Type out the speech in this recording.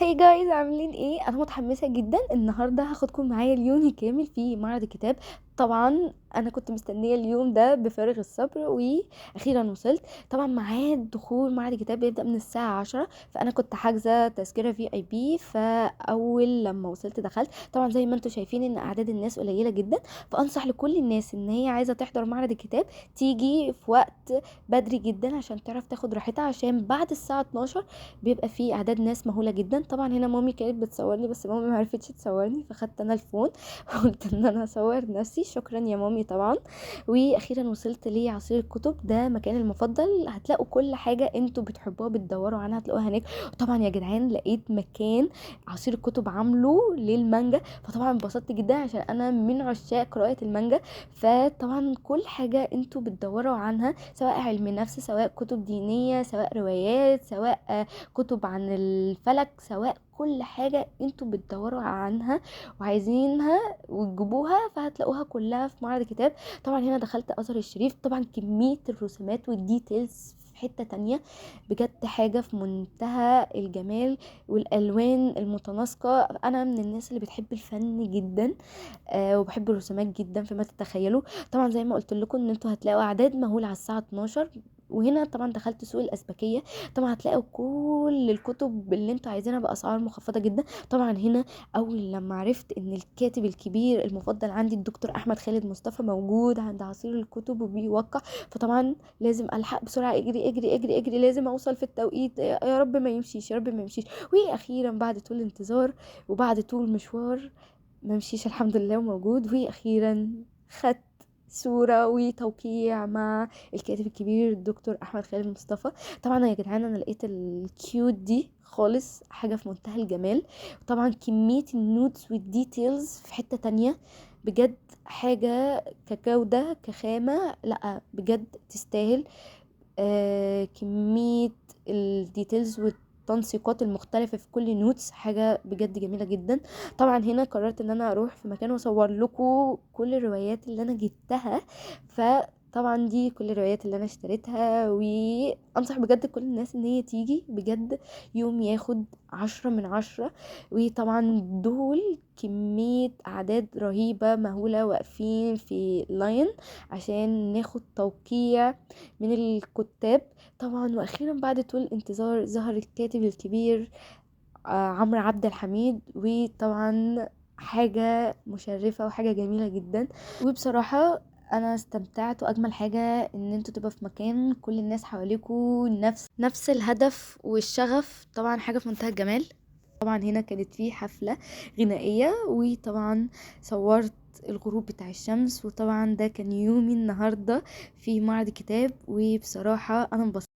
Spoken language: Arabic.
هاي جايز، عاملين ايه؟ انا متحمسه جدا النهارده هاخدكم معايا اليوم الكامل في معرض الكتاب. طبعا انا كنت مستنيه اليوم ده بفارغ الصبر واخيرا وصلت. طبعا ميعاد دخول معرض الكتاب بيبدا من الساعه 10، فانا كنت حاجزه تذكره في اي بي. فاول لما وصلت دخلت، طبعا زي ما انتم شايفين ان اعداد الناس قليله جدا. فانصح لكل الناس ان هي عايزه تحضر معرض الكتاب تيجي في وقت بدري جدا عشان تعرف تاخد راحتها، عشان بعد الساعه 12 بيبقى فيه اعداد ناس مهوله جدا. طبعا هنا مامي كانت بتصورني بس مامي ما عرفتش تصورني، فخدت انا الفون وقلت ان انا اصور نفسي. شكرا يا مامي طبعا. واخيرا وصلت لعصير الكتب، ده مكان المفضل. هتلاقوا كل حاجه انتوا بتحبوها بتدوروا عنها هتلاقوها هناك. طبعا يا جدعان لقيت مكان عصير الكتب عامله للمانجا، فطبعا انبسطت جدا عشان انا من عشاق قراءه المانجا. فطبعا كل حاجه انتوا بتدوروا عنها، سواء علم نفس، سواء كتب دينيه، سواء روايات، سواء كتب عن الفلك، سواء كل حاجة انتوا بتدوروا عنها وعايزينها وتجيبوها فهتلاقوها كلها في معرض الكتاب. طبعا هنا دخلت أزهر الشريف، طبعا كمية الرسومات والديتيلز في حتة تانية، بجد حاجة في منتهى الجمال والألوان المتناسقة. أنا من الناس اللي بتحب الفن جدا، وبحب الرسومات جدا فما تتخيلوا. طبعا زي ما قلت لكم ان انتوا هتلاقوا اعداد مهوله على الساعه 12. وهنا طبعا دخلت سوق الأسبكية، طبعا هتلاقوا كل الكتب اللي انتوا عايزينها بأسعار مخفضة جدا. طبعا هنا أول لما عرفت ان الكاتب الكبير المفضل عندي الدكتور أحمد خالد مصطفى موجود عند عصير الكتب وبيوقع، فطبعا لازم ألحق بسرعة، اجري اجري اجري اجري، لازم أوصل في التوقيت، يا رب ما يمشيش، يا رب ما يمشيش. وأخيرا بعد طول انتظار وبعد طول مشوار ما مشيش الحمد لله وموجود. واخيرا خدت صورة وتوقيع مع الكاتب الكبير الدكتور احمد خالد مصطفى. طبعا يا جدعان انا لقيت الكيوت دي خالص حاجة في منتهى الجمال. طبعا كمية النوتس والديتيلز في حتة تانية، بجد حاجة كجودة كخامة، لا بجد تستاهل. كمية الديتيلز والتنسيقات المختلفة في كل نوتس حاجة بجد جميلة جدا. طبعا هنا قررت ان انا اروح في مكان واصور لكم كل الروايات اللي انا جبتها. فطبعا دي كل الروايات اللي انا اشتريتها، وانصح بجد كل الناس ان هي تيجي بجد. يوم ياخد 10 من 10. وطبعا دول كمية اعداد رهيبة مهولة واقفين في لاين عشان ناخد توقيع من الكتاب. طبعا واخيرا بعد طول الانتظار ظهر الكاتب الكبير عمرو عبد الحميد. وطبعا حاجة مشرفة وحاجة جميلة جدا. وبصراحة انا استمتعت، واجمل حاجة ان انتوا تبقى في مكان كل الناس حواليكوا نفس الهدف والشغف، طبعا حاجة في منتهى الجمال. طبعا هنا كانت في حفلة غنائية، وطبعا صورت الغروب بتاع الشمس. وطبعا ده كان يومي النهاردة في معرض الكتاب، وبصراحة انا انبسطت.